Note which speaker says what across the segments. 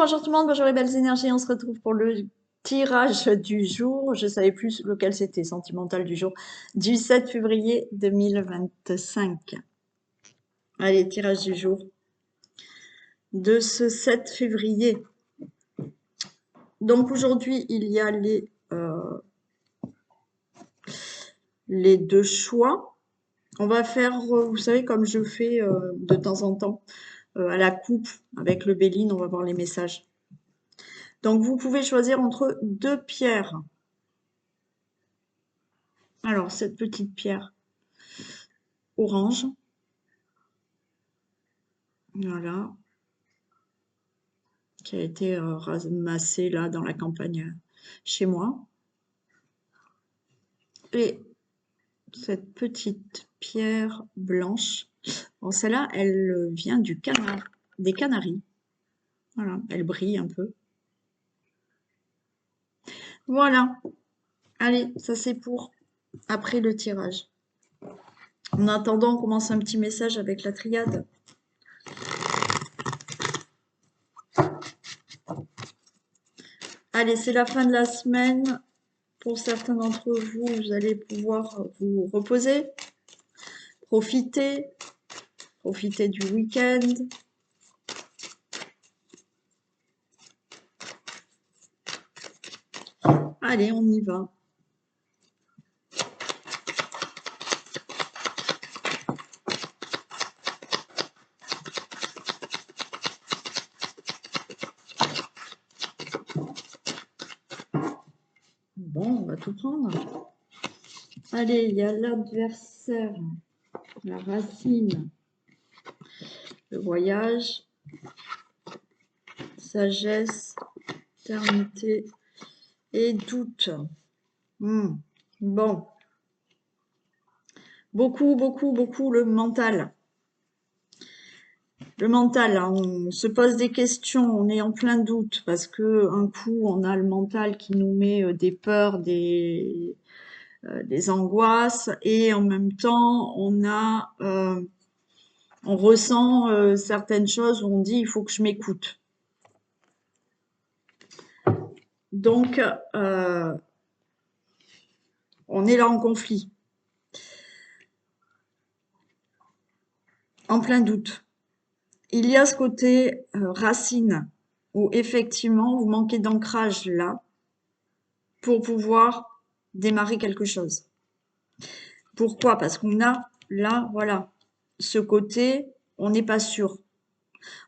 Speaker 1: bonjour tout le monde, bonjour les belles énergies, on se retrouve pour le tirage du jour, je savais plus lequel c'était, sentimental du jour, du 7 février 2025. Allez, tirage du jour de ce 7 février. Donc aujourd'hui, il y a les deux choix. On va faire, vous savez, comme je fais de temps en temps, à la coupe avec le Béline, on va voir les messages. Donc vous pouvez choisir entre deux pierres. Alors, cette petite pierre orange, voilà, qui a été ramassée là dans la campagne chez moi. Et cette petite pierre blanche, bon, celle-là, elle vient des Canaries. Voilà, elle brille un peu. Voilà. Allez, ça c'est pour après le tirage. En attendant, on commence un petit message avec la triade. Allez, c'est la fin de la semaine. Pour certains d'entre vous, vous allez pouvoir vous reposer, profiter du week-end. Allez, on y va. Bon, on va tout prendre. Allez, il y a l'adversaire, la racine, le voyage, sagesse, éternité et doute. Bon. Beaucoup le mental. Le mental, hein, on se pose des questions, on est en plein doute parce que un coup, on a le mental qui nous met des peurs, des angoisses et en même temps, on ressent certaines choses où on dit il faut que je m'écoute. Donc, on est là en conflit, en plein doute. Il y a ce côté racine où effectivement vous manquez d'ancrage là pour pouvoir démarrer quelque chose. Pourquoi? Parce qu'on a là, voilà, ce côté, on n'est pas sûr.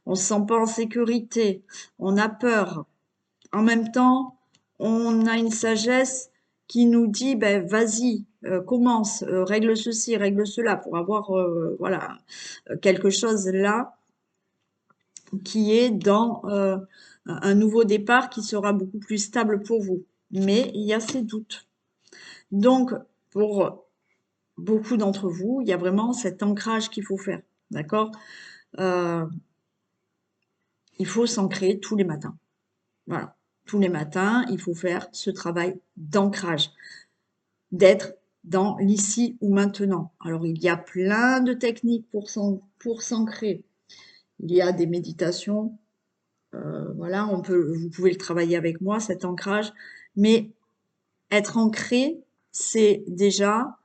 Speaker 1: On se sent pas en sécurité, on a peur. En même temps, on a une sagesse qui nous dit, ben vas-y, commence, règle ceci, règle cela, pour avoir voilà quelque chose là qui est dans un nouveau départ qui sera beaucoup plus stable pour vous. Mais il y a ces doutes. Donc, pour beaucoup d'entre vous, il y a vraiment cet ancrage qu'il faut faire, d'accord? Il faut s'ancrer tous les matins. Voilà. Tous les matins, il faut faire ce travail d'ancrage, d'être dans l'ici ou maintenant. Alors, il y a plein de techniques pour s'ancrer. Il y a des méditations, voilà, vous pouvez le travailler avec moi, cet ancrage, mais être ancré, c'est déjà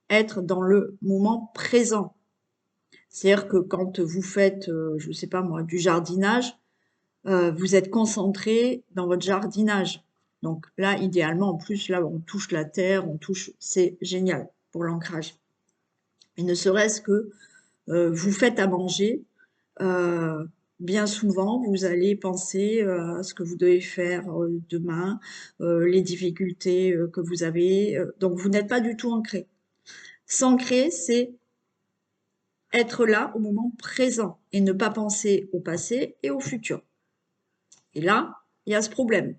Speaker 1: être dans le moment présent. C'est-à-dire que quand vous faites, je ne sais pas moi, du jardinage, vous êtes concentré dans votre jardinage. Donc là, idéalement, en plus, là, on touche la terre, c'est génial pour l'ancrage. Et ne serait-ce que vous faites à manger, bien souvent, vous allez penser à ce que vous devez faire demain, les difficultés que vous avez. Donc, vous n'êtes pas du tout ancré. S'ancrer, c'est être là au moment présent et ne pas penser au passé et au futur. Et là, il y a ce problème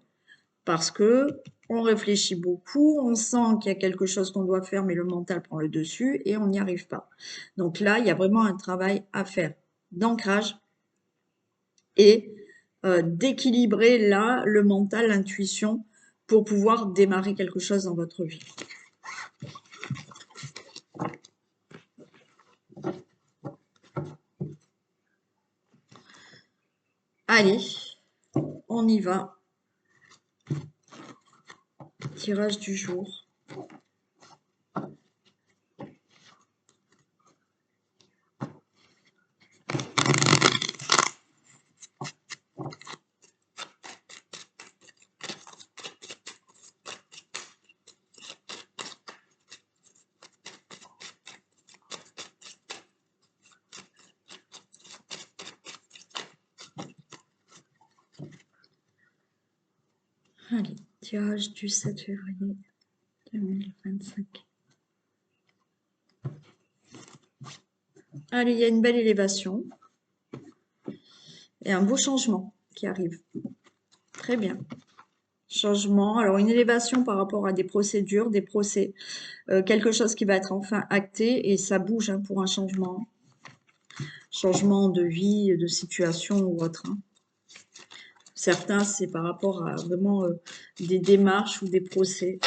Speaker 1: parce que on réfléchit beaucoup, on sent qu'il y a quelque chose qu'on doit faire, mais le mental prend le dessus et on n'y arrive pas. Donc là, il y a vraiment un travail à faire d'ancrage et d'équilibrer là le mental, l'intuition pour pouvoir démarrer quelque chose dans votre vie. Allez, on y va. Tirage du jour. Allez, tirage du 7 février 2025. Allez, il y a une belle élévation et un beau changement qui arrive. Très bien. Changement, alors une élévation par rapport à des procédures, des procès, quelque chose qui va être enfin acté et ça bouge hein, pour un changement. Changement de vie, de situation ou autre. Hein. Certains, c'est par rapport à vraiment des démarches ou des procès,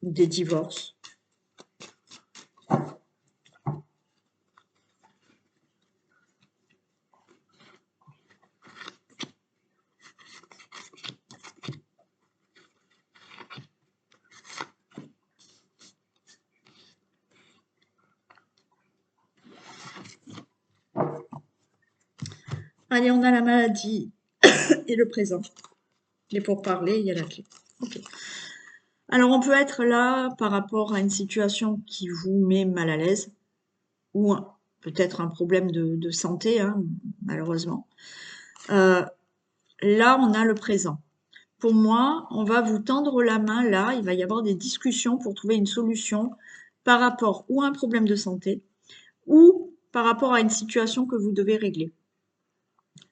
Speaker 1: ou des divorces. Allez, on a la maladie et le présent. Et pour parler, il y a la clé. Okay. Alors, on peut être là par rapport à une situation qui vous met mal à l'aise ou peut-être un problème de santé, hein, malheureusement. Là, on a le présent. Pour moi, on va vous tendre la main là, il va y avoir des discussions pour trouver une solution par rapport ou à un problème de santé ou par rapport à une situation que vous devez régler.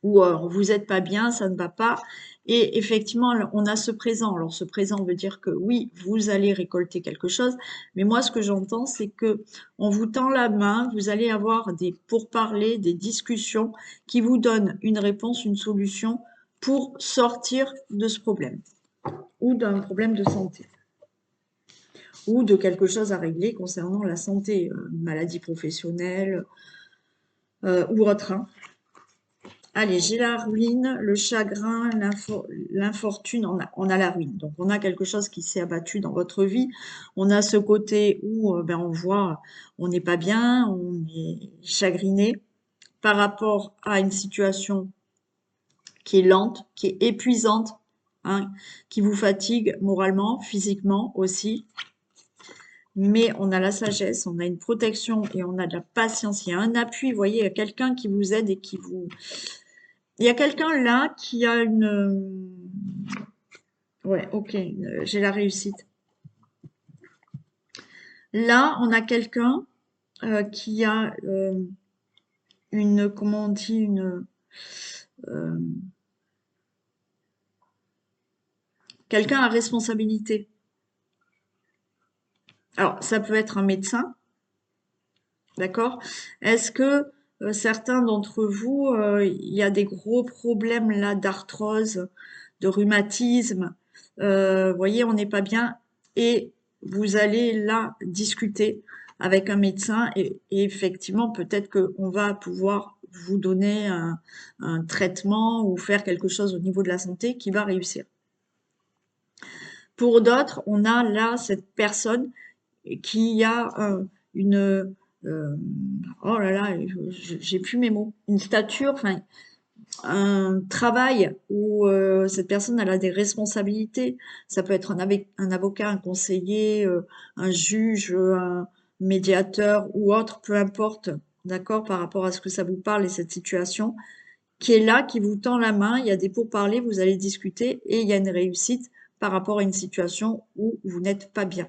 Speaker 1: Ou vous n'êtes pas bien, ça ne va pas. Et effectivement, on a ce présent. Alors, ce présent veut dire que oui, vous allez récolter quelque chose. Mais moi, ce que j'entends, c'est que on vous tend la main, vous allez avoir des pourparlers, des discussions qui vous donnent une réponse, une solution pour sortir de ce problème ou d'un problème de santé ou de quelque chose à régler concernant la santé, maladie professionnelle ou autre. Hein. Allez, j'ai la ruine, le chagrin, l'infortune, on a la ruine. Donc, on a quelque chose qui s'est abattu dans votre vie. On a ce côté où on voit, on n'est pas bien, on est chagriné par rapport à une situation qui est lente, qui est épuisante, hein, qui vous fatigue moralement, physiquement aussi. Mais on a la sagesse, on a une protection et on a de la patience. Il y a un appui, vous voyez, il y a quelqu'un qui vous aide et qui vous... Il y a quelqu'un là qui a une... Ouais, ok, j'ai la réussite. Là, on a quelqu'un qui a une... Comment on dit une... quelqu'un à responsabilité. Alors, ça peut être un médecin, d'accord? Est-ce que certains d'entre vous, il y a des gros problèmes là d'arthrose, de rhumatisme, vous voyez, on n'est pas bien et vous allez là discuter avec un médecin et effectivement, peut-être qu'on va pouvoir vous donner un traitement ou faire quelque chose au niveau de la santé qui va réussir. Pour d'autres, on a là cette personne qui a une oh là là, j'ai plus mes mots, une stature, enfin un travail où cette personne elle a des responsabilités. Ça peut être un avocat, un conseiller, un juge, un médiateur ou autre, peu importe, d'accord, par rapport à ce que ça vous parle et cette situation, qui est là, qui vous tend la main, il y a des pourparlers, vous allez discuter et il y a une réussite par rapport à une situation où vous n'êtes pas bien.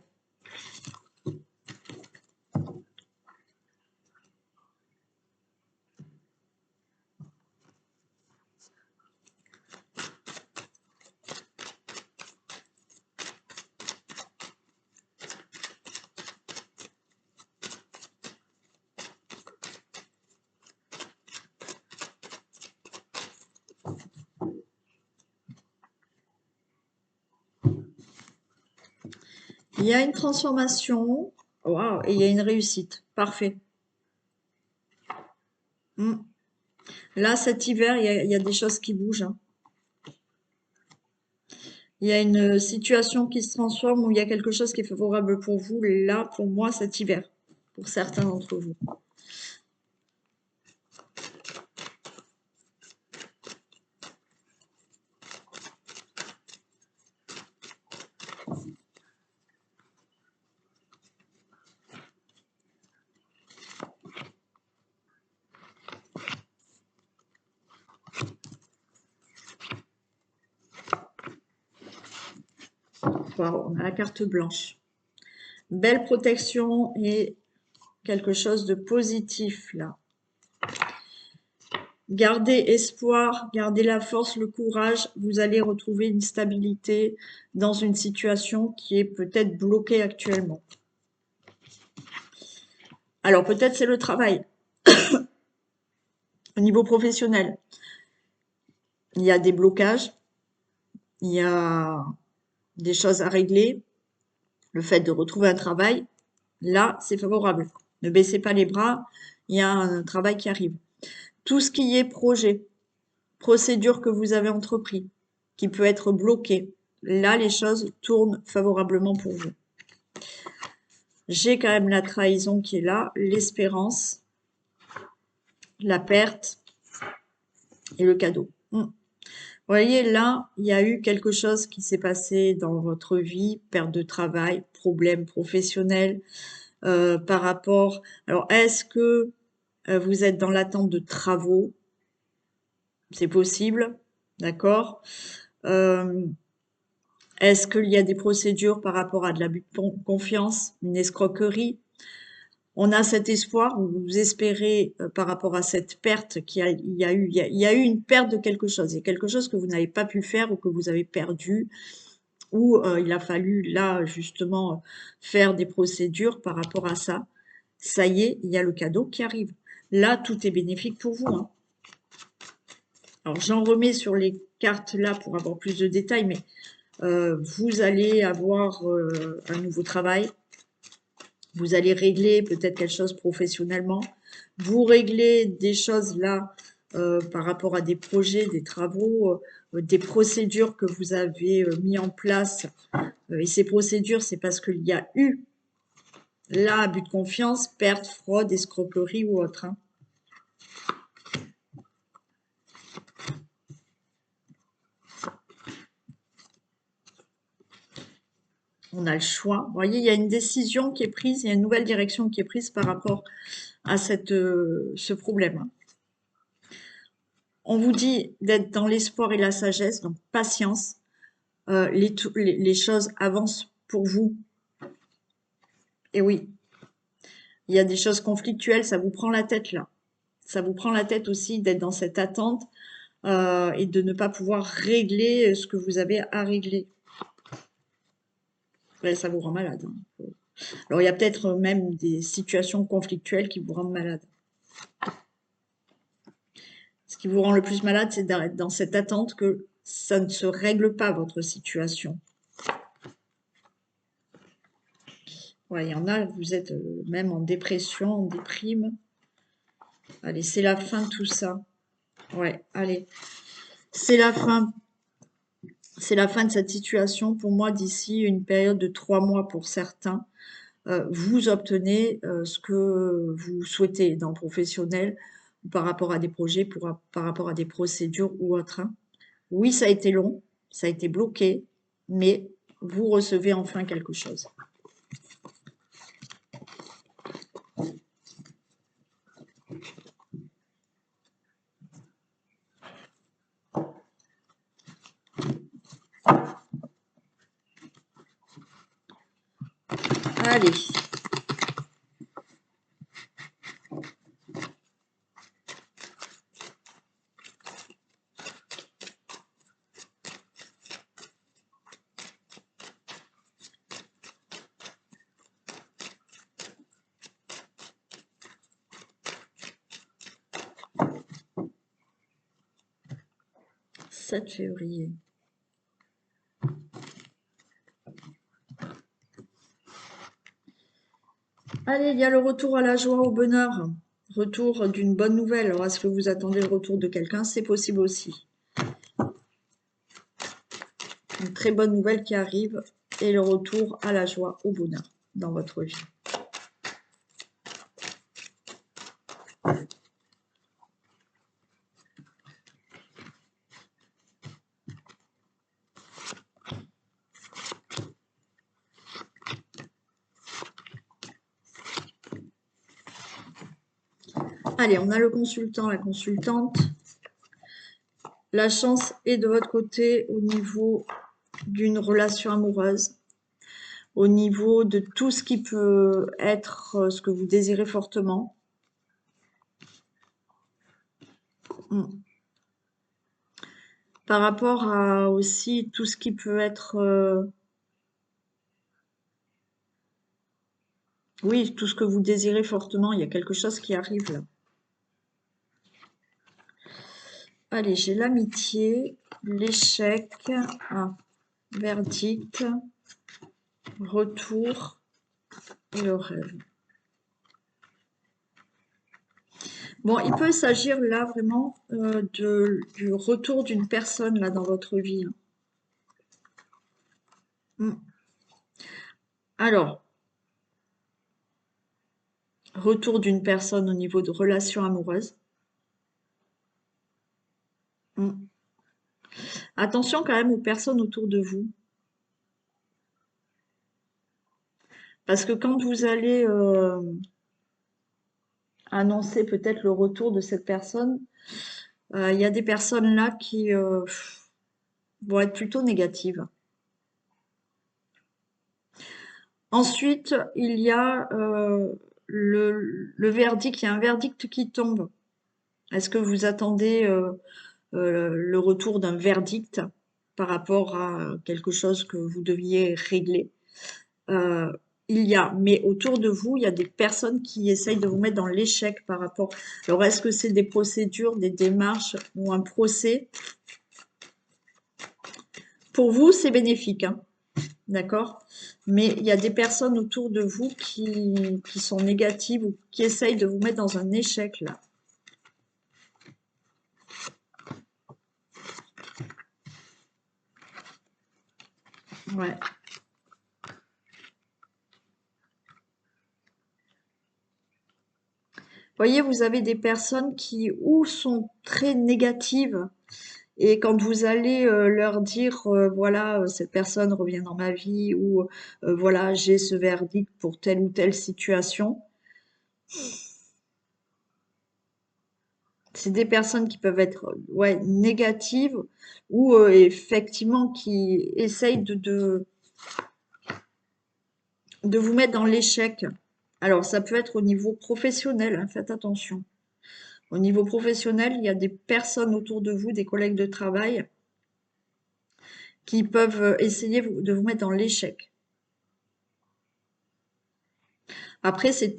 Speaker 1: Il y a une transformation, waouh, et il y a une réussite. Parfait. Là, cet hiver, il y a des choses qui bougent. Hein. Il y a une situation qui se transforme où il y a quelque chose qui est favorable pour vous, là, pour moi, cet hiver, pour certains d'entre vous. Wow, on a la carte blanche. Belle protection et quelque chose de positif, là. Gardez espoir, gardez la force, le courage. Vous allez retrouver une stabilité dans une situation qui est peut-être bloquée actuellement. Alors, peut-être c'est le travail. Au niveau professionnel, il y a des blocages, il y a des choses à régler. Le fait de retrouver un travail, là, c'est favorable. Ne baissez pas les bras, il y a un travail qui arrive. Tout ce qui est projet, procédure que vous avez entrepris, qui peut être bloqué, là, les choses tournent favorablement pour vous. J'ai quand même la trahison qui est là, l'espérance, la perte et le cadeau. Vous voyez, là, il y a eu quelque chose qui s'est passé dans votre vie, perte de travail, problème professionnel, par rapport... Alors, est-ce que vous êtes dans l'attente de travaux? C'est possible, d'accord. Est-ce qu'il y a des procédures par rapport à de l'abus de confiance, une escroquerie? On a cet espoir, vous espérez par rapport à cette perte il y a eu une perte de quelque chose. Il y a quelque chose que vous n'avez pas pu faire ou que vous avez perdu, ou il a fallu là justement faire des procédures par rapport à ça. Ça y est, il y a le cadeau qui arrive. Là, tout est bénéfique pour vous, hein. Alors, j'en remets sur les cartes là pour avoir plus de détails, mais vous allez avoir un nouveau travail. Vous allez régler peut-être quelque chose professionnellement. Vous réglez des choses là par rapport à des projets, des travaux, des procédures que vous avez mis en place. Et ces procédures, c'est parce qu'il y a eu là abus de confiance, perte, fraude, escroquerie ou autre, hein. On a le choix. Vous voyez, il y a une décision qui est prise, il y a une nouvelle direction qui est prise par rapport à ce problème, hein. On vous dit d'être dans l'espoir et la sagesse, donc patience. Les choses avancent pour vous. Et oui, il y a des choses conflictuelles, ça vous prend la tête là. Ça vous prend la tête aussi d'être dans cette attente et de ne pas pouvoir régler ce que vous avez à régler. Ouais, ça vous rend malade, hein. Alors, il y a peut-être même des situations conflictuelles qui vous rendent malade. Ce qui vous rend le plus malade, c'est d'être dans cette attente que ça ne se règle pas, votre situation. Ouais, il y en a, vous êtes même en dépression, en déprime. Allez, c'est la fin de tout ça. Ouais, allez. C'est la fin. C'est la fin de cette situation. Pour moi, d'ici une période de 3 mois pour certains, vous obtenez ce que vous souhaitez dans le professionnel par rapport à des projets, par rapport à des procédures ou autres, hein. Oui, ça a été long, ça a été bloqué, mais vous recevez enfin quelque chose. Allez. « 7 février. Allez, il y a le retour à la joie, au bonheur. Retour d'une bonne nouvelle. Alors, est-ce que vous attendez le retour de quelqu'un? C'est possible aussi. Une très bonne nouvelle qui arrive et le retour à la joie, au bonheur dans votre vie. Allez, on a le consultant, la consultante. La chance est de votre côté au niveau d'une relation amoureuse, au niveau de tout ce qui peut être ce que vous désirez fortement. Par rapport à aussi tout ce qui peut être... oui, tout ce que vous désirez fortement, il y a quelque chose qui arrive là. Allez, j'ai l'amitié, l'échec, verdict, retour et le rêve. Bon, il peut s'agir là vraiment du retour d'une personne là dans votre vie. Alors, retour d'une personne au niveau de relations amoureuses. Attention quand même aux personnes autour de vous. Parce que quand vous allez annoncer peut-être le retour de cette personne, il y a des personnes là qui vont être plutôt négatives. Ensuite, il y a le verdict, il y a un verdict qui tombe. Est-ce que vous attendez le retour d'un verdict par rapport à quelque chose que vous deviez régler? Il y a, mais autour de vous, il y a des personnes qui essayent de vous mettre dans l'échec par rapport. Alors, est-ce que c'est des procédures, des démarches ou un procès? Pour vous, c'est bénéfique, hein, d'accord? Mais il y a des personnes autour de vous qui sont négatives ou qui essayent de vous mettre dans un échec, là. Ouais. Voyez, vous avez des personnes qui ou sont très négatives et quand vous allez leur dire voilà, cette personne revient dans ma vie ou voilà, j'ai ce verdict pour telle ou telle situation, c'est des personnes qui peuvent être ouais, négatives ou effectivement qui essayent de vous mettre dans l'échec. Alors, ça peut être au niveau professionnel, hein, faites attention. Au niveau professionnel, il y a des personnes autour de vous, des collègues de travail, qui peuvent essayer de vous mettre dans l'échec. Après, c'est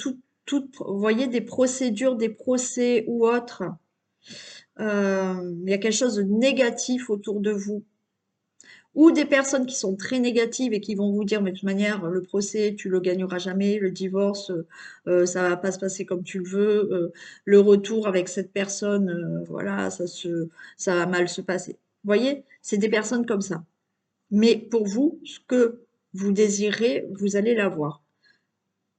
Speaker 1: vous voyez, des procédures, des procès ou autres. Il y a quelque chose de négatif autour de vous. Ou des personnes qui sont très négatives et qui vont vous dire, mais de toute manière, le procès, tu le gagneras jamais, le divorce, ça va pas se passer comme tu le veux, le retour avec cette personne, voilà, ça va mal se passer. Vous voyez, c'est des personnes comme ça. Mais pour vous, ce que vous désirez, vous allez l'avoir.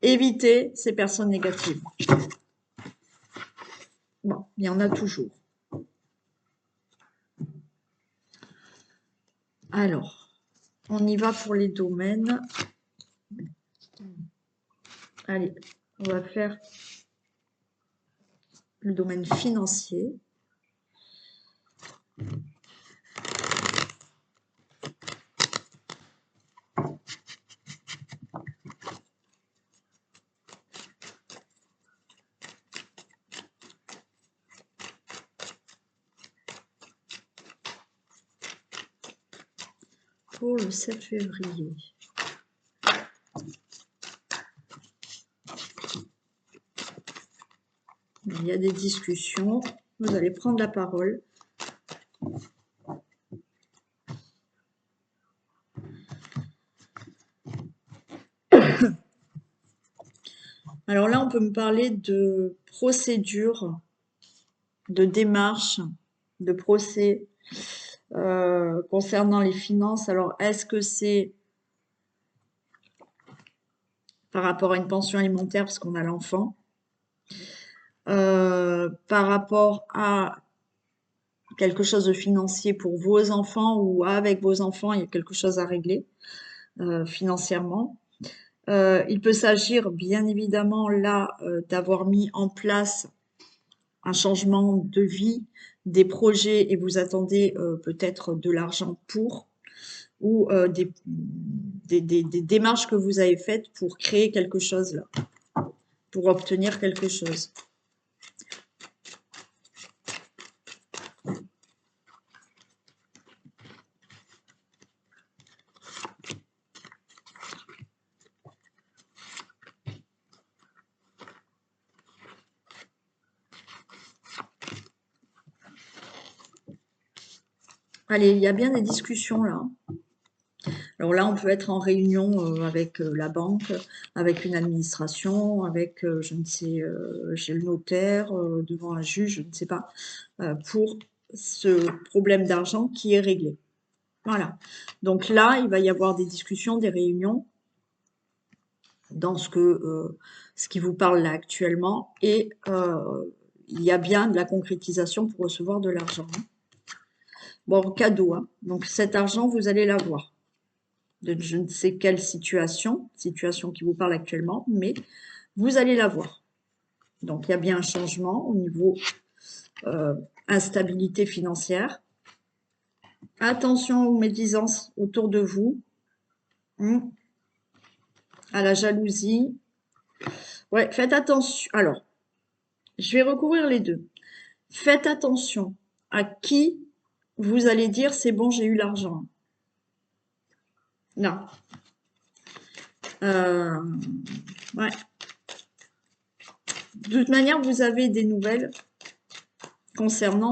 Speaker 1: Évitez ces personnes négatives. Bon, il y en a toujours. Alors, on y va pour les domaines. Allez, on va faire le domaine financier. Pour le 7 février. Il y a des discussions. Vous allez prendre la parole. Alors là, on peut me parler de procédure, de démarche, de procès. concernant les finances. Alors, est-ce que c'est par rapport à une pension alimentaire parce qu'on a l'enfant? Par rapport à quelque chose de financier pour vos enfants ou avec vos enfants, il y a quelque chose à régler financièrement. Il peut s'agir bien évidemment là d'avoir mis en place un changement de vie, des projets et vous attendez peut-être de l'argent pour ou des démarches que vous avez faites pour créer quelque chose là, pour obtenir quelque chose. Allez, il y a bien des discussions là. Alors là, on peut être en réunion avec la banque, avec une administration, avec, je ne sais, chez le notaire, devant un juge, je ne sais pas, pour ce problème d'argent qui est réglé. Voilà. Donc là, il va y avoir des discussions, des réunions dans ce qui vous parle là actuellement et il y a bien de la concrétisation pour recevoir de l'argent. Bon, cadeau, hein. Donc cet argent, vous allez l'avoir. De je ne sais quelle situation qui vous parle actuellement, mais vous allez l'avoir. Donc il y a bien un changement au niveau instabilité financière. Attention aux médisances autour de vous, à la jalousie. Ouais, faites attention. Alors, je vais recouvrir les deux. Faites attention à qui vous allez dire c'est bon, j'ai eu l'argent. Non. Ouais. De toute manière, vous avez des nouvelles concernant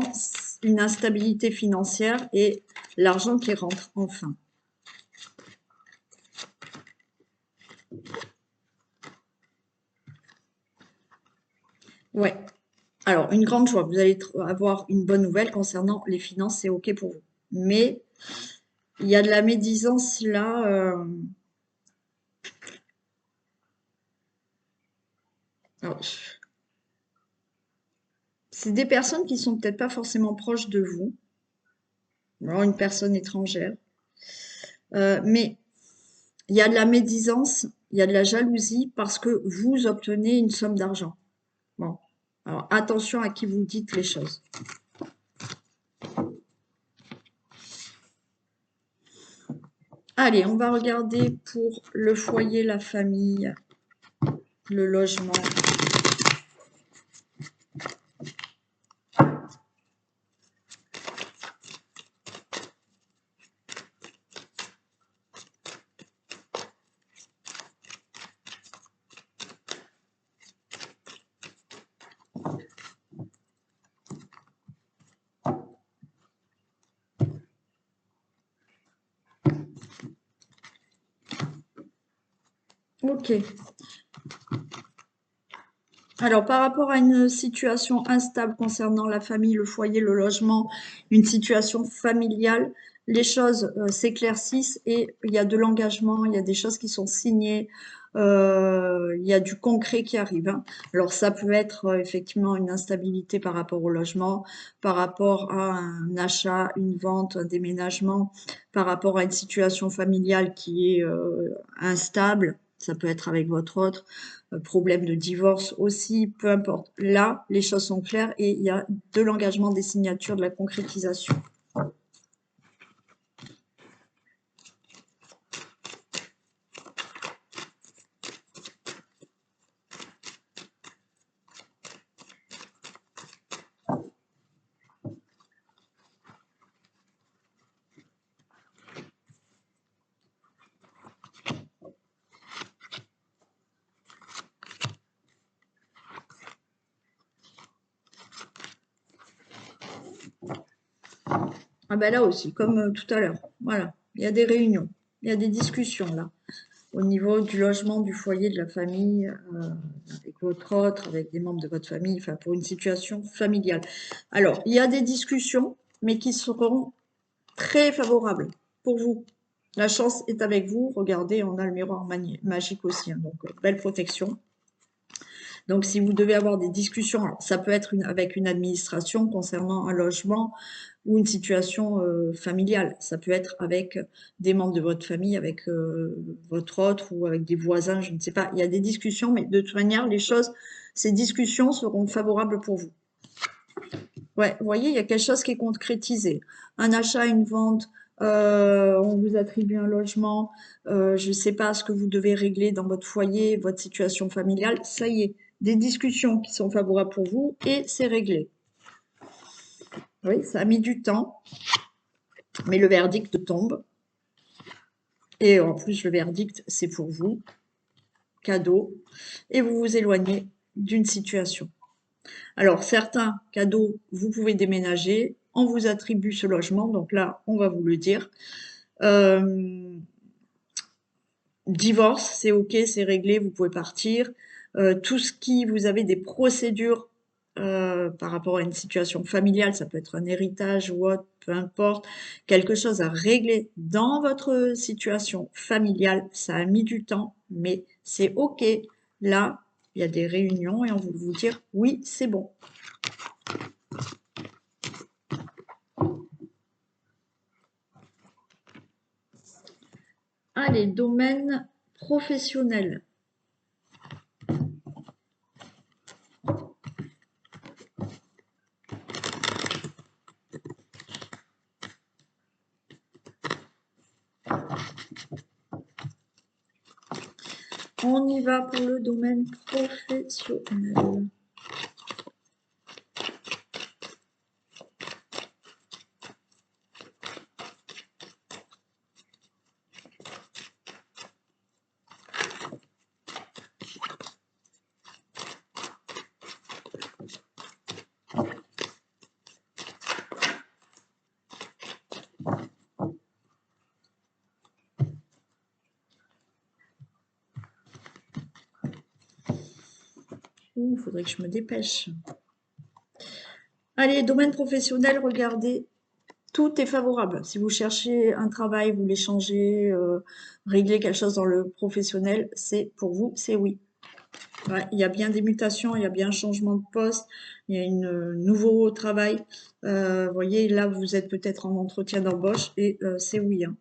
Speaker 1: une instabilité financière et l'argent qui rentre enfin. Ouais. Alors, une grande joie. Vous allez avoir une bonne nouvelle concernant les finances, c'est OK pour vous. Mais il y a de la médisance là. C'est des personnes qui sont peut-être pas forcément proches de vous. Alors, une personne étrangère. Mais il y a de la médisance, il y a de la jalousie parce que vous obtenez une somme d'argent. Bon. Alors, attention à qui vous dites les choses. Allez, on va regarder pour le foyer, la famille, le logement. Ok. Alors, par rapport à une situation instable concernant la famille, le foyer, le logement, une situation familiale, les choses s'éclaircissent et il y a de l'engagement, il y a des choses qui sont signées, il y a du concret qui arrive, hein. Alors, ça peut être effectivement une instabilité par rapport au logement, par rapport à un achat, une vente, un déménagement, par rapport à une situation familiale qui est instable. Ça peut être avec votre autre, problème de divorce aussi, peu importe. Là, les choses sont claires et il y a de l'engagement, des signatures, de la concrétisation. Ah ben là aussi, comme tout à l'heure. Voilà, il y a des réunions, il y a des discussions là, au niveau du logement, du foyer, de la famille, avec votre autre, avec des membres de votre famille, enfin pour une situation familiale. Alors, il y a des discussions, mais qui seront très favorable pour vous. La chance est avec vous. Regardez, on a le miroir magique aussi, hein, donc belle protection. Donc, si vous devez avoir des discussions, alors, ça peut être avec une administration concernant un logement ou une situation familiale. Ça peut être avec des membres de votre famille, avec votre autre ou avec des voisins, je ne sais pas. Il y a des discussions, mais de toute manière, ces discussions seront favorables pour vous. Ouais, vous voyez, il y a quelque chose qui est concrétisé. Un achat, une vente, on vous attribue un logement, je ne sais pas ce que vous devez régler dans votre foyer, votre situation familiale, ça y est, des discussions qui sont favorables pour vous et c'est réglé. Oui, ça a mis du temps, mais le verdict tombe. Et en plus, le verdict, c'est pour vous, cadeau, et vous vous éloignez d'une situation. Alors, certains cadeaux, vous pouvez déménager, on vous attribue ce logement, donc là, on va vous le dire. Divorce, c'est OK, c'est réglé, vous pouvez partir. Tout ce qui, vous avez des procédures par rapport à une situation familiale, ça peut être un héritage ou autre, peu importe, quelque chose à régler dans votre situation familiale, ça a mis du temps, mais c'est OK. Là, il y a des réunions et on va vous dire oui, c'est bon. Allez, domaine professionnel. On y va pour le domaine professionnel. Il faudrait que je me dépêche. Allez, domaine professionnel, regardez, tout est favorable. Si vous cherchez un travail, vous voulez changer, régler quelque chose dans le professionnel, c'est pour vous, c'est oui. Ouais, il y a bien des mutations, il y a bien un changement de poste, il y a un nouveau travail. Vous voyez, là, vous êtes peut-être en entretien d'embauche et c'est oui. Hein.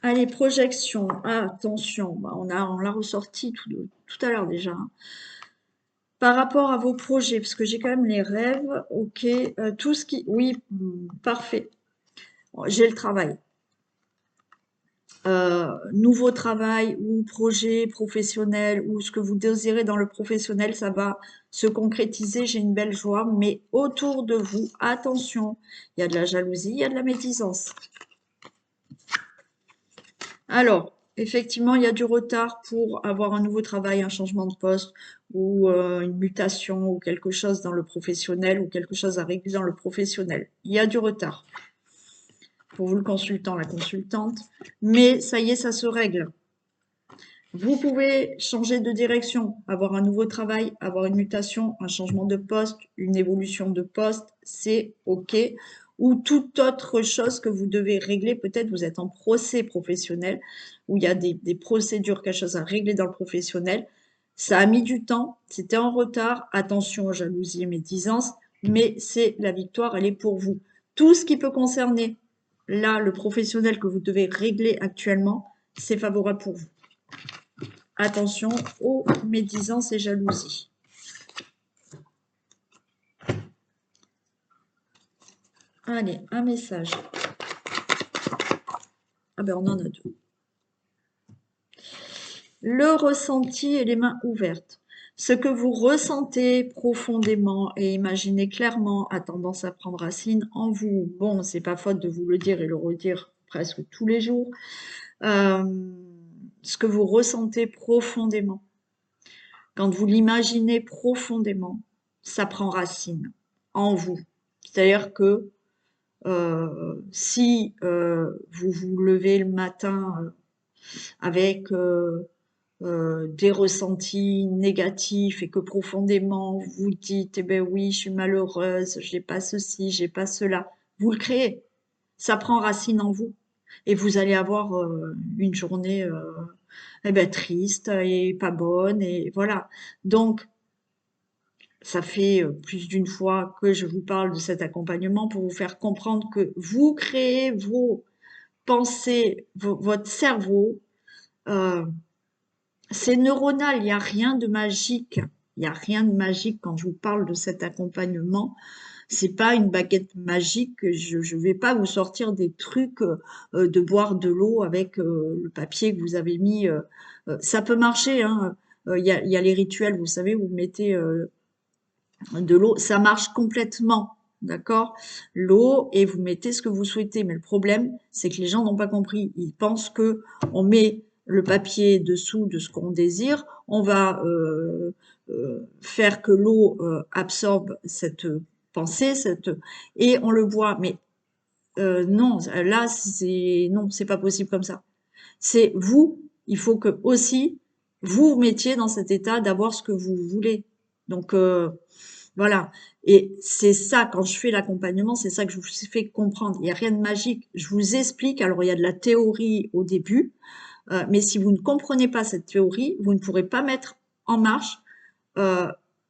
Speaker 1: Allez, projection. Ah, attention, bah, on l'a ressorti tout à l'heure déjà. Hein. Par rapport à vos projets, parce que j'ai quand même les rêves, ok, tout ce qui... Oui, parfait. Bon, j'ai le travail. Nouveau travail ou projet professionnel ou ce que vous désirez dans le professionnel, ça va se concrétiser, j'ai une belle joie, mais autour de vous, attention, il y a de la jalousie, il y a de la médisance. Alors, effectivement, il y a du retard pour avoir un nouveau travail, un changement de poste ou une mutation ou quelque chose dans le professionnel ou quelque chose à régler dans le professionnel. Il y a du retard pour vous le consultant, la consultante, mais ça y est, ça se règle. Vous pouvez changer de direction, avoir un nouveau travail, avoir une mutation, un changement de poste, une évolution de poste, c'est OK. Ou toute autre chose que vous devez régler, peut-être vous êtes en procès professionnel, où il y a des procédures, quelque chose à régler dans le professionnel. Ça a mis du temps, c'était en retard, attention aux jalousies et médisances, mais c'est la victoire, elle est pour vous. Tout ce qui peut concerner, là, le professionnel que vous devez régler actuellement, c'est favorable pour vous. Attention aux médisances et jalousies. Allez, un message. Ah ben on en a deux. Le ressenti et les mains ouvertes. Ce que vous ressentez profondément et imaginez clairement a tendance à prendre racine en vous. Bon, c'est pas faute de vous le dire et le redire presque tous les jours. Ce que vous ressentez profondément, quand vous l'imaginez profondément, ça prend racine en vous. C'est-à-dire que si vous vous levez le matin avec des ressentis négatifs et que profondément vous dites eh ben oui je suis malheureuse, j'ai pas ceci, j'ai pas cela, vous le créez, ça prend racine en vous et vous allez avoir une journée eh ben, triste et pas bonne et voilà. Donc ça fait plus d'une fois que je vous parle de cet accompagnement pour vous faire comprendre que vous créez vos pensées, votre cerveau. euh, C'est neuronal, il n'y a rien de magique. Il n'y a rien de magique quand je vous parle de cet accompagnement. C'est pas une baguette magique. Je ne vais pas vous sortir des trucs de boire de l'eau avec le papier que vous avez mis. Ça peut marcher, hein. Il y a les rituels, vous savez, vous mettez de l'eau. Ça marche complètement, d'accord? L'eau et vous mettez ce que vous souhaitez. Mais le problème, c'est que les gens n'ont pas compris. Ils pensent que on met le papier dessous de ce qu'on désire, on va faire que l'eau absorbe cette pensée, et on le boit. Mais non, là, non, c'est pas possible comme ça. C'est vous, il faut que aussi vous vous mettiez dans cet état d'avoir ce que vous voulez. Donc voilà. Et c'est ça, quand je fais l'accompagnement, c'est ça que je vous fais comprendre. Il n'y a rien de magique. Je vous explique. Alors, il y a de la théorie au début, mais si vous ne comprenez pas cette théorie, vous ne pourrez pas mettre en marche euh,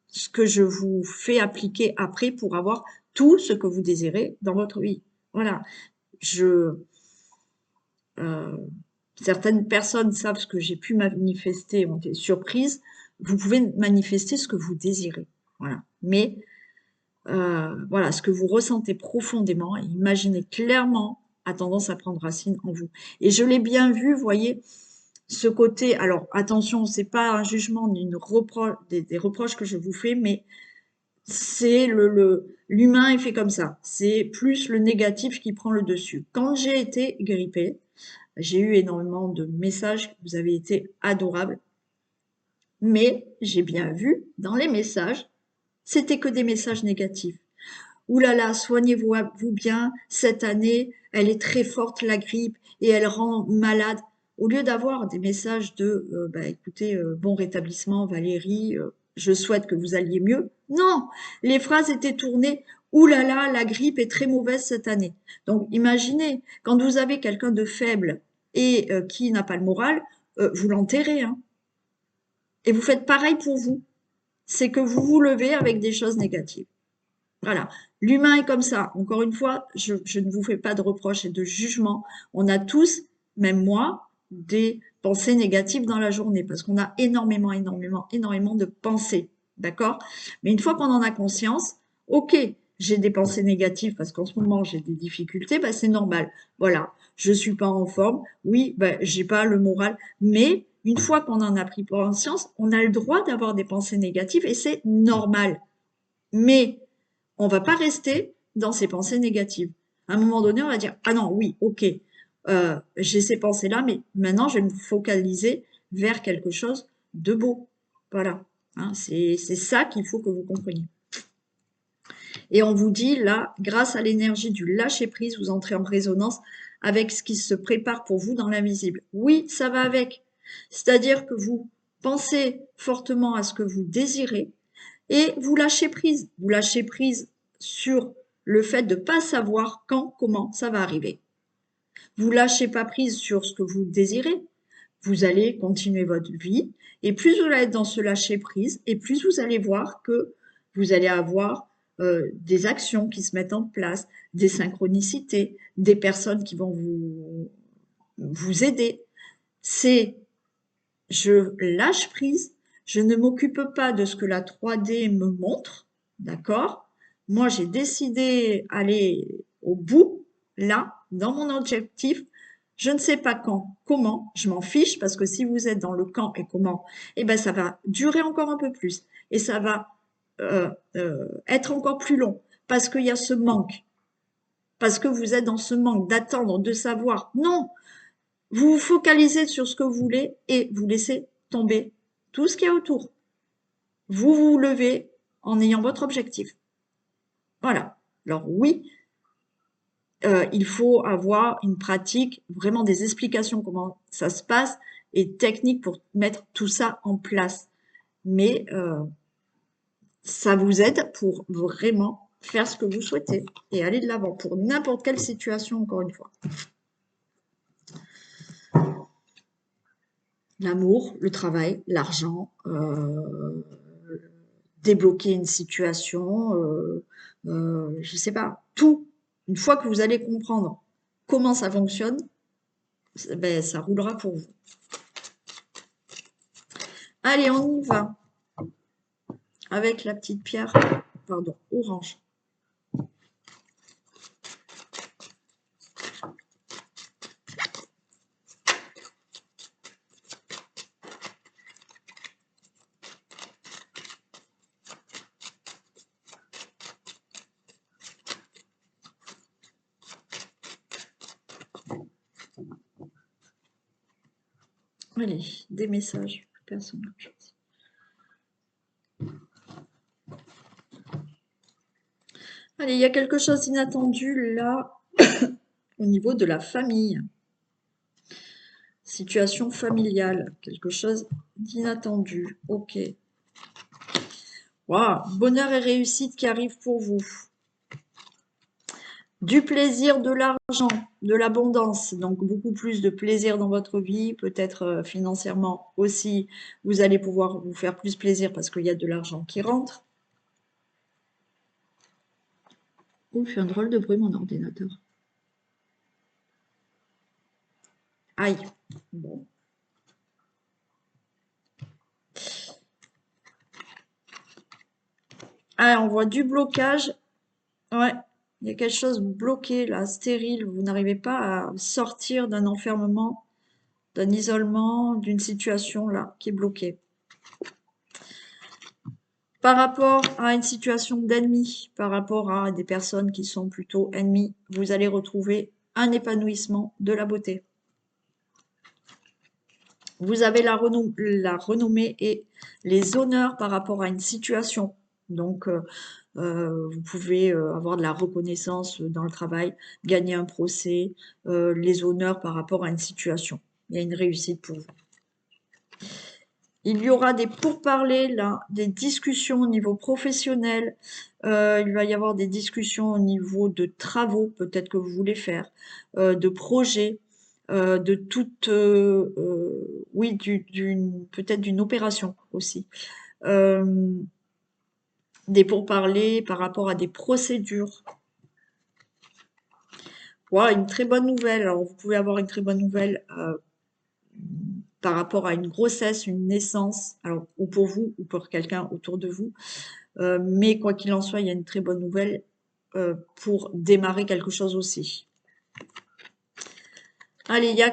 Speaker 1: ce que je vous fais appliquer après pour avoir tout ce que vous désirez dans votre vie. Voilà. Je, euh, Certaines personnes savent ce que j'ai pu manifester, ont été surprises. Vous pouvez manifester ce que vous désirez. Voilà. Mais voilà, ce que vous ressentez profondément et imaginez clairement a tendance à prendre racine en vous. Et je l'ai bien vu, vous voyez, ce côté, alors attention, c'est pas un jugement ni des reproches que je vous fais, mais c'est l'humain est fait comme ça. C'est plus le négatif qui prend le dessus. Quand j'ai été grippée, j'ai eu énormément de messages, vous avez été adorables, mais j'ai bien vu dans les messages, c'était que des messages négatifs. Ouh là là, soignez-vous vous bien, cette année, elle est très forte la grippe et elle rend malade. Au lieu d'avoir des messages de bah, écoutez, bon rétablissement Valérie, je souhaite que vous alliez mieux. Non, les phrases étaient tournées ouh là là, la grippe est très mauvaise cette année. Donc imaginez, quand vous avez quelqu'un de faible et qui n'a pas le moral, vous l'enterrez, hein. Et vous faites pareil pour vous. C'est que vous vous levez avec des choses négatives. Voilà, l'humain est comme ça. Encore une fois, je ne vous fais pas de reproches et de jugements. On a tous, même moi, des pensées négatives dans la journée parce qu'on a énormément, énormément, énormément de pensées. D'accord? Mais une fois qu'on en a conscience, ok, j'ai des pensées négatives parce qu'en ce moment j'ai des difficultés, bah, c'est normal. Voilà, je suis pas en forme. Oui, bah, j'ai pas le moral. Mais une fois qu'on en a pris conscience, on a le droit d'avoir des pensées négatives et c'est normal. Mais on va pas rester dans ces pensées négatives. À un moment donné, on va dire, ah non, oui, ok, j'ai ces pensées-là, mais maintenant, je vais me focaliser vers quelque chose de beau. Voilà. Hein, c'est ça qu'il faut que vous compreniez. Et on vous dit, là, grâce à l'énergie du lâcher-prise, vous entrez en résonance avec ce qui se prépare pour vous dans l'invisible. Oui, ça va avec. C'est-à-dire que vous pensez fortement à ce que vous désirez, et vous lâchez prise. Vous lâchez prise sur le fait de ne pas savoir quand, comment ça va arriver. Vous lâchez pas prise sur ce que vous désirez. Vous allez continuer votre vie. Et plus vous allez être dans ce lâcher prise, et plus vous allez voir que vous allez avoir des actions qui se mettent en place, des synchronicités, des personnes qui vont vous aider. C'est je lâche prise, je ne m'occupe pas de ce que la 3D me montre, d'accord? Moi, j'ai décidé d'aller au bout, là, dans mon objectif. Je ne sais pas quand, comment, je m'en fiche parce que si vous êtes dans le quand et comment, eh ben ça va durer encore un peu plus et ça va être encore plus long parce qu'il y a ce manque, parce que vous êtes dans ce manque d'attendre, de savoir. Non, vous vous focalisez sur ce que vous voulez et vous laissez tomber tout ce qu'il y a autour. Vous vous levez en ayant votre objectif. Voilà. Alors oui, il faut avoir une pratique, vraiment des explications comment ça se passe et techniques pour mettre tout ça en place. Mais ça vous aide pour vraiment faire ce que vous souhaitez et aller de l'avant pour n'importe quelle situation, encore une fois. L'amour, le travail, l'argent, débloquer une situation, je sais pas, tout. Une fois que vous allez comprendre comment ça fonctionne, ben, ça roulera pour vous. Allez, on y va avec la petite pierre, pardon, orange. Allez, des messages, personne n'a chose. Allez, il y a quelque chose d'inattendu là au niveau de la famille. Situation familiale, quelque chose d'inattendu. Ok. Waouh, bonheur et réussite qui arrivent pour vous. Du plaisir, de l'argent, de l'abondance, donc beaucoup plus de plaisir dans votre vie, peut-être financièrement aussi, vous allez pouvoir vous faire plus plaisir parce qu'il y a de l'argent qui rentre. Oh, il fait un drôle de bruit mon ordinateur. Aïe. Bon. Ah, on voit du blocage. Ouais, il y a quelque chose bloqué là, stérile. Vous n'arrivez pas à sortir d'un enfermement, d'un isolement, d'une situation là qui est bloquée. Par rapport à une situation d'ennemi, par rapport à des personnes qui sont plutôt ennemies, vous allez retrouver un épanouissement de la beauté. Vous avez la renommée et les honneurs par rapport à une situation. Donc, vous pouvez avoir de la reconnaissance dans le travail, gagner un procès, les honneurs par rapport à une situation. Il y a une réussite pour vous. Il y aura des pourparlers là, des discussions au niveau professionnel. Il va y avoir des discussions au niveau de travaux, peut-être que vous voulez faire, de projets, de toute, oui, peut-être d'une opération aussi. Des pourparlers par rapport à des procédures. Voilà, une très bonne nouvelle. Alors, vous pouvez avoir une très bonne nouvelle par rapport à une grossesse, une naissance, alors ou pour vous ou pour quelqu'un autour de vous. Mais quoi qu'il en soit, il y a une très bonne nouvelle pour démarrer quelque chose aussi. Allez, il y a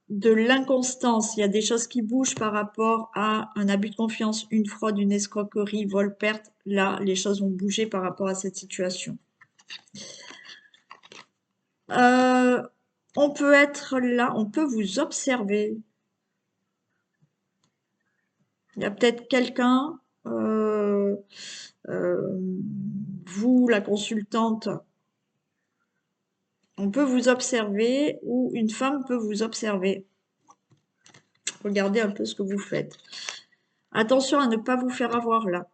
Speaker 1: de l'inconstance, il y a des choses qui bougent par rapport à un abus de confiance, une fraude, une escroquerie, vol, perte. Là, les choses vont bouger par rapport à cette situation. On peut être là, on peut vous observer. Il y a peut-être quelqu'un, vous, la consultante, on peut vous observer ou une femme peut vous observer. Regardez un peu ce que vous faites. Attention à ne pas vous faire avoir là.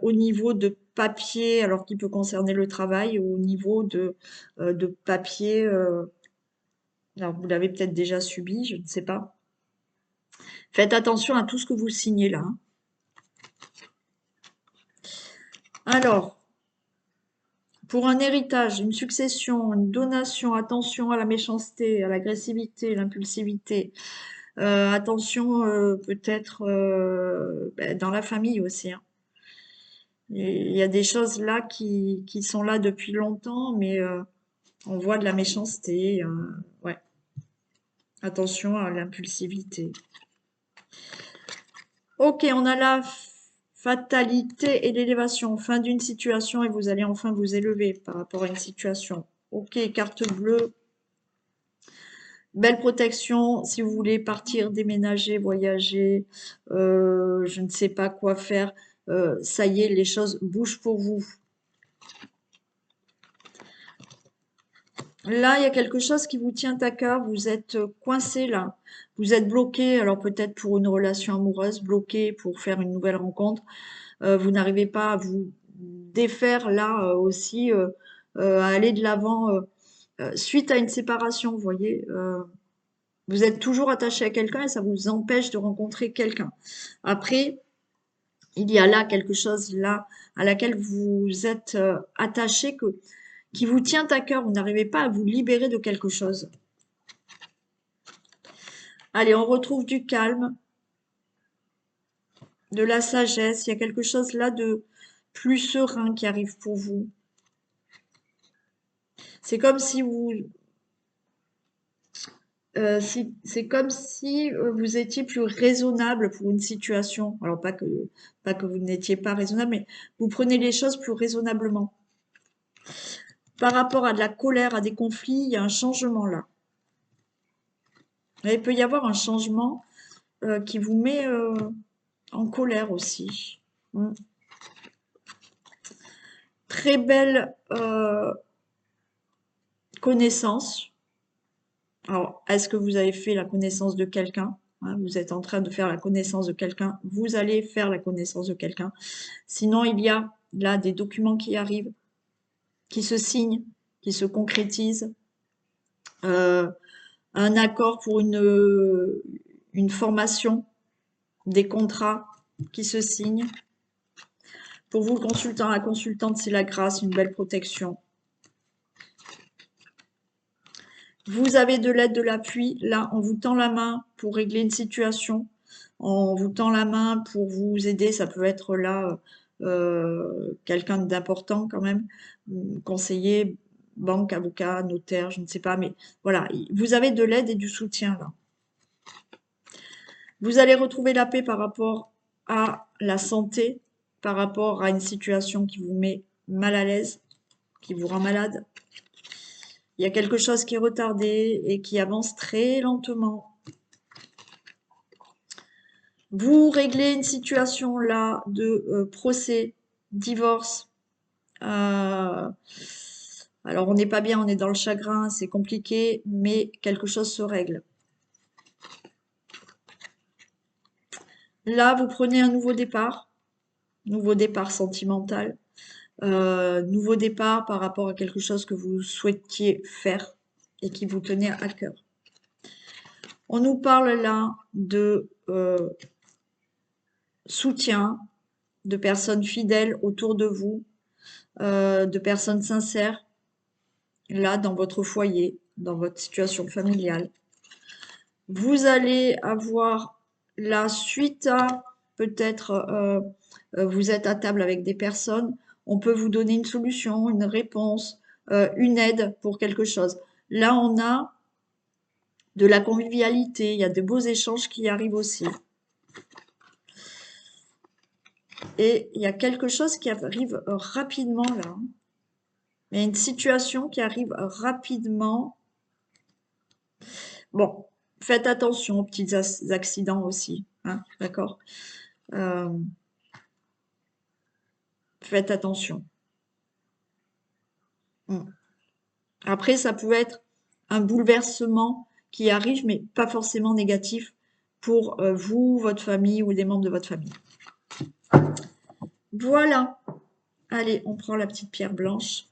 Speaker 1: Au niveau de papier, alors qui peut concerner le travail, au niveau de papier, alors vous l'avez peut-être déjà subi, je ne sais pas. Faites attention à tout ce que vous signez là. Hein. Alors, pour un héritage, une succession, une donation, attention à la méchanceté, à l'agressivité, l'impulsivité. Attention peut-être dans la famille aussi. Hein. Il y a des choses là qui sont là depuis longtemps, mais On voit de la méchanceté. Ouais. Attention à l'impulsivité. Ok, on a la fatalité et l'élévation. Fin d'une situation et vous allez enfin vous élever par rapport à une situation. Ok, carte bleue. Belle protection si vous voulez partir, déménager, voyager, je ne sais pas quoi faire. Ça y est, les choses bougent pour vous. Là, il y a quelque chose qui vous tient à cœur, vous êtes coincé là, vous êtes bloqué, alors peut-être pour une relation amoureuse, bloqué pour faire une nouvelle rencontre, vous n'arrivez pas à vous défaire là aussi, à aller de l'avant suite à une séparation, vous voyez, vous êtes toujours attaché à quelqu'un et ça vous empêche de rencontrer quelqu'un. Après, il y a là quelque chose là à laquelle vous êtes attaché qui vous tient à cœur, vous n'arrivez pas à vous libérer de quelque chose. Allez, on retrouve du calme, de la sagesse. Il y a quelque chose là de plus serein qui arrive pour vous. C'est comme si c'est comme si vous étiez plus raisonnable pour une situation. Alors pas que vous n'étiez pas raisonnable, mais vous prenez les choses plus raisonnablement. Par rapport à de la colère, à des conflits, il y a un changement là. Et il peut y avoir un changement qui vous met en colère aussi. Mm. Très belle connaissance. Alors, est-ce que vous avez fait la connaissance de quelqu'un? Hein, vous êtes en train de faire la connaissance de quelqu'un. Vous allez faire la connaissance de quelqu'un. Sinon, il y a là des documents qui arrivent, qui se signent, qui se concrétisent. Euh, un accord pour une formation, des contrats qui se signent. Pour vous, le consultant, la consultante, c'est la grâce, une belle protection. Vous avez de l'aide, de l'appui. Là, on vous tend la main pour régler une situation. On vous tend la main pour vous aider. Ça peut être là quelqu'un d'important quand même, conseiller, banque, avocat, notaire, je ne sais pas. Mais voilà, vous avez de l'aide et du soutien là. Vous allez retrouver la paix par rapport à la santé, par rapport à une situation qui vous met mal à l'aise, qui vous rend malade. Il y a quelque chose qui est retardé et qui avance très lentement. Vous réglez une situation là de procès, divorce. Alors on n'est pas bien, on est dans le chagrin, c'est compliqué, mais quelque chose se règle. Là, vous prenez un nouveau départ sentimental. Nouveau départ par rapport à quelque chose que vous souhaitiez faire et qui vous tenait à cœur. On nous parle là de soutien, de personnes fidèles autour de vous, de personnes sincères, là, dans votre foyer, dans votre situation familiale. Vous allez avoir la suite à, peut-être, vous êtes à table avec des personnes, on peut vous donner une solution, une réponse, une aide pour quelque chose. Là, on a de la convivialité, il y a de beaux échanges qui arrivent aussi. Et il y a quelque chose qui arrive rapidement là. Il y a une situation qui arrive rapidement. Bon, faites attention aux petits accidents aussi, hein, d'accord? Euh, faites attention. Après, ça peut être un bouleversement qui arrive, mais pas forcément négatif pour vous, votre famille ou des membres de votre famille. Voilà. Allez, on prend la petite pierre blanche.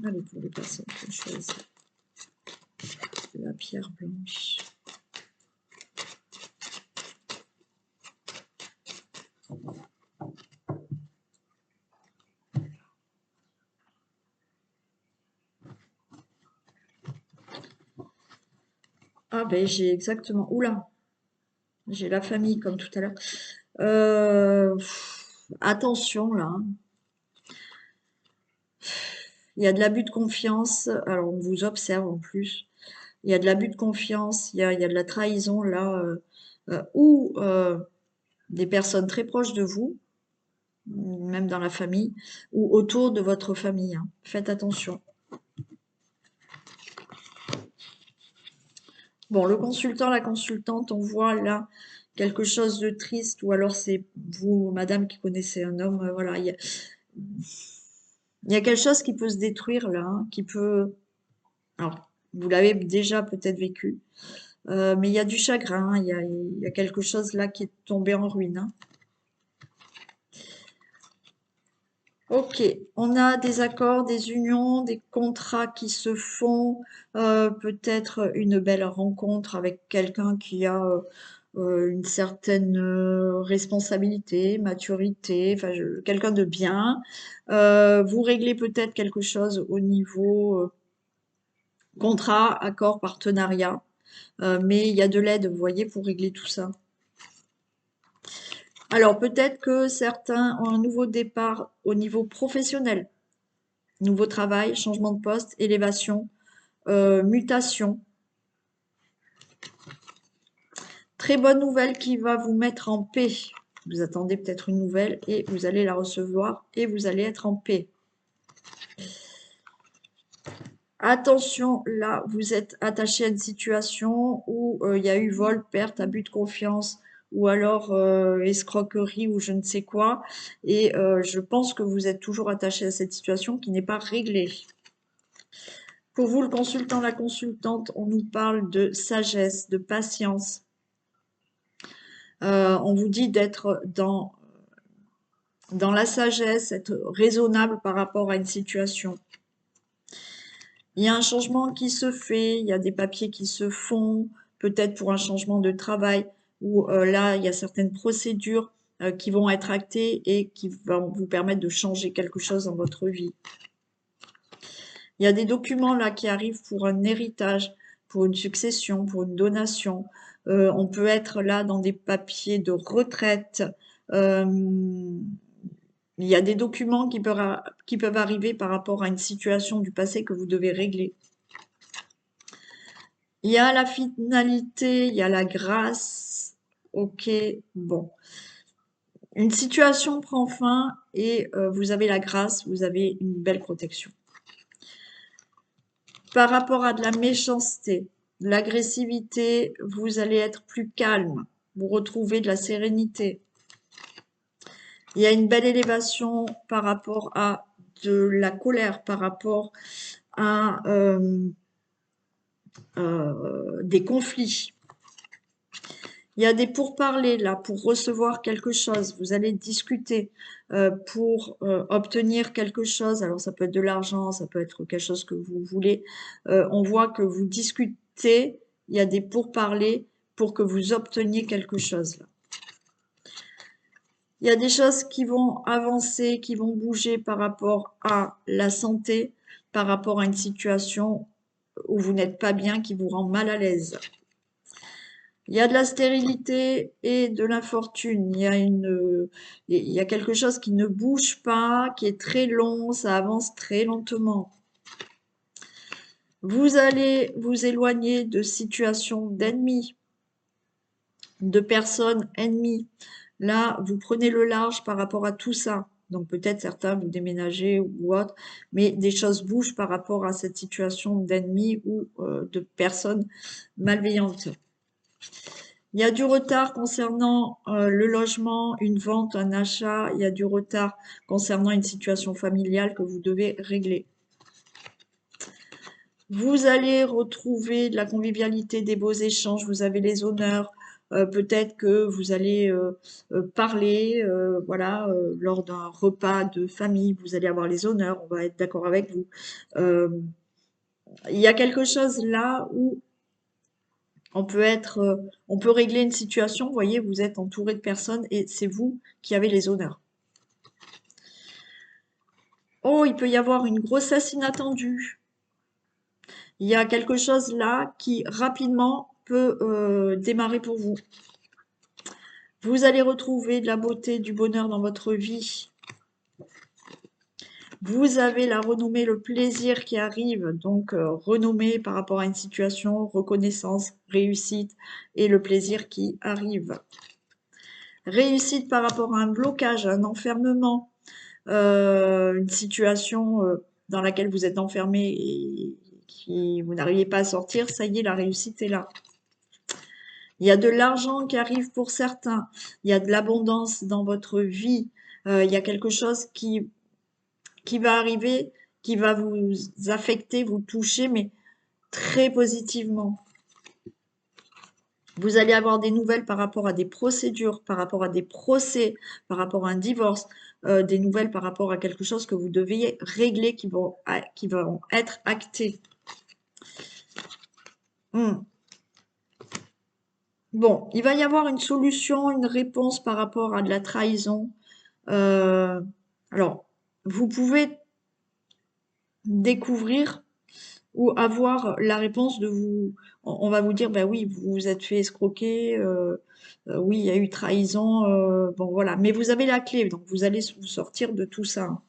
Speaker 1: Allez, pour les personnes qui ont choisi la pierre blanche. Ah ben j'ai exactement. Oula, j'ai la famille comme tout à l'heure. Attention là, hein. Il y a de l'abus de confiance. Alors on vous observe en plus. Il y a de l'abus de confiance. Il y a de la trahison là, ou des personnes très proches de vous, même dans la famille, ou autour de votre famille, hein. Faites attention. Bon, le consultant, la consultante, on voit là quelque chose de triste, ou alors c'est vous, madame, qui connaissez un homme, voilà, il y a quelque chose qui peut se détruire là, hein, qui peut, alors, vous l'avez déjà peut-être vécu, mais il y a du chagrin, hein, il y a quelque chose là qui est tombé en ruine, hein. Ok, on a des accords, des unions, des contrats qui se font, peut-être une belle rencontre avec quelqu'un qui a une certaine responsabilité, maturité, enfin quelqu'un de bien. Vous réglez peut-être quelque chose au niveau contrat, accord, partenariat, mais il y a de l'aide, vous voyez, pour régler tout ça. Alors peut-être que certains ont un nouveau départ au niveau professionnel. Nouveau travail, changement de poste, élévation, mutation. Très bonne nouvelle qui va vous mettre en paix. Vous attendez peut-être une nouvelle et vous allez la recevoir et vous allez être en paix. Attention, là, vous êtes attaché à une situation où il y a eu vol, perte, abus de confiance ou alors escroquerie ou je ne sais quoi. Et je pense que vous êtes toujours attaché à cette situation qui n'est pas réglée. Pour vous, le consultant, la consultante, on nous parle de sagesse, de patience. On vous dit d'être dans la sagesse, être raisonnable par rapport à une situation. Il y a un changement qui se fait, il y a des papiers qui se font, peut-être pour un changement de travail, où là, il y a certaines procédures qui vont être actées et qui vont vous permettre de changer quelque chose dans votre vie. Il y a des documents là qui arrivent pour un héritage, pour une succession, pour une donation. On peut être là dans des papiers de retraite. Euh, il y a des documents qui peuvent arriver par rapport à une situation du passé que vous devez régler. Il y a la finalité, il y a la grâce. Ok, bon. Une situation prend fin et vous avez la grâce, vous avez une belle protection. Par rapport à de la méchanceté, de l'agressivité, vous allez être plus calme, vous retrouvez de la sérénité. Il y a une belle élévation par rapport à de la colère, par rapport à des conflits. Il y a des pourparlers là pour recevoir quelque chose. Vous allez discuter pour obtenir quelque chose. Alors ça peut être de l'argent, ça peut être quelque chose que vous voulez. On voit que vous discutez. Il y a des pourparlers pour que vous obteniez quelque chose là. Il y a des choses qui vont avancer, qui vont bouger par rapport à la santé, par rapport à une situation où vous n'êtes pas bien, qui vous rend mal à l'aise. Il y a de la stérilité et de l'infortune. Il y a quelque chose qui ne bouge pas, qui est très long, ça avance très lentement. Vous allez vous éloigner de situations d'ennemis, de personnes ennemies. Là, vous prenez le large par rapport à tout ça. Donc peut-être certains vous déménagez ou autre, mais des choses bougent par rapport à cette situation d'ennemis ou de personnes malveillantes. Il y a du retard concernant le logement, une vente, un achat. Il y a du retard concernant une situation familiale que vous devez régler. Vous allez retrouver de la convivialité, des beaux échanges. Vous avez les honneurs. Peut-être que vous allez parler, voilà, lors d'un repas de famille. Vous allez avoir les honneurs. On va être d'accord avec vous. Il y a quelque chose là où on peut régler une situation, vous voyez, vous êtes entouré de personnes et c'est vous qui avez les honneurs. Oh, il peut y avoir une grossesse inattendue. Il y a quelque chose là qui rapidement peut démarrer pour vous. Vous allez retrouver de la beauté, du bonheur dans votre vie. Vous avez la renommée, le plaisir qui arrive, donc renommée par rapport à une situation, reconnaissance, réussite et le plaisir qui arrive. Réussite par rapport à un blocage, un enfermement, une situation dans laquelle vous êtes enfermé et qui vous n'arrivez pas à sortir, ça y est, la réussite est là. Il y a de l'argent qui arrive pour certains, il y a de l'abondance dans votre vie, il y a quelque chose qui va arriver, qui va vous affecter, vous toucher, mais très positivement. Vous allez avoir des nouvelles par rapport à des procédures, par rapport à des procès, par rapport à un divorce, des nouvelles par rapport à quelque chose que vous deviez régler qui vont être actées. Bon, il va y avoir une solution, une réponse par rapport à de la trahison. Alors, vous pouvez découvrir ou avoir la réponse de vous. On va vous dire, ben oui, vous vous êtes fait escroquer, oui, il y a eu trahison, bon voilà. Mais vous avez la clé, donc vous allez vous sortir de tout ça.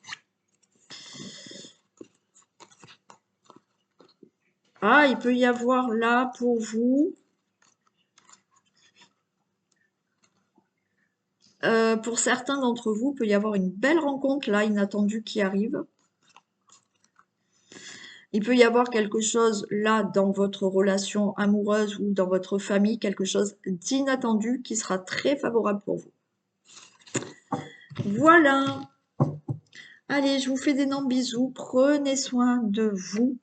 Speaker 1: Ah, il peut y avoir là pour vous, pour certains d'entre vous, il peut y avoir une belle rencontre là, inattendue qui arrive. Il peut y avoir quelque chose là dans votre relation amoureuse ou dans votre famille, quelque chose d'inattendu qui sera très favorable pour vous. Voilà. Allez, je vous fais d'énormes bisous. Prenez soin de vous.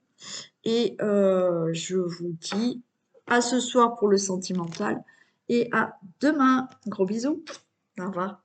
Speaker 1: Et je vous dis à ce soir pour le sentimental et à demain. Gros bisous. Au revoir.